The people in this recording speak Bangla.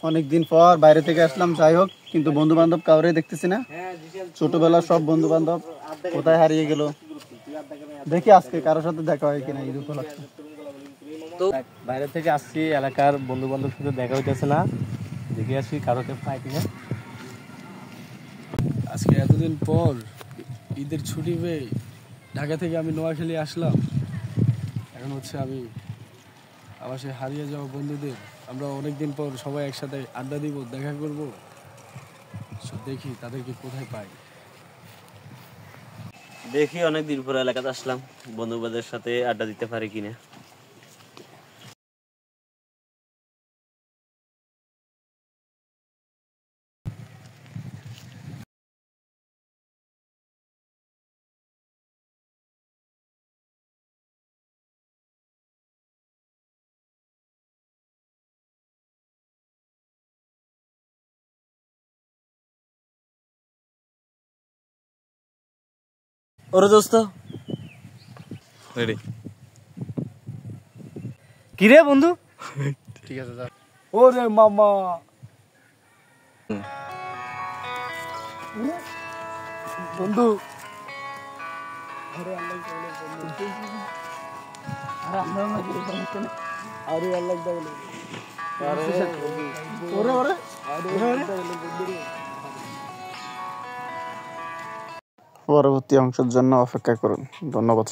অনেকদিন পর বাইরে থেকে আসলাম, যাই হোক, কিন্তু বন্ধু বান্ধব কাউরে দেখতেছি না। ছোটবেলার সব বন্ধু বান্ধব কোথায় হারিয়ে গেল। দেখি আজকে কারোর সাথে দেখা হয় কিনা ঈদ উপলক্ষে। তো বাইরে থেকে আসছি, এলাকার বন্ধু বান্ধব সাথে দেখা হইতেছে না, দেখে আসি কারোকে পাই কিনা। আজকে এতদিন পর ঈদের ছুটি পেয়ে ঢাকা থেকে আমি নোয়াখালী আসলাম। এখন হচ্ছে আমি আমার সে হারিয়ে যাওয়া বন্ধুদের, আমরা অনেকদিন পর সবাই একসাথে আড্ডা দিব, দেখা করব। দেখি তাদেরকে কোথায় পাই। দেখি অনেকদিন পর এলাকাতে আসলাম, বন্ধু বান্ধবের সাথে আড্ডা দিতে পারি কিনা। ওরে দোস্ত, কি রে বন্ধু? ঠিক আছে, যা। ওরে মামা, বন্ধু, পরবর্তী অংশের জন্য অপেক্ষা করুন। ধন্যবাদ।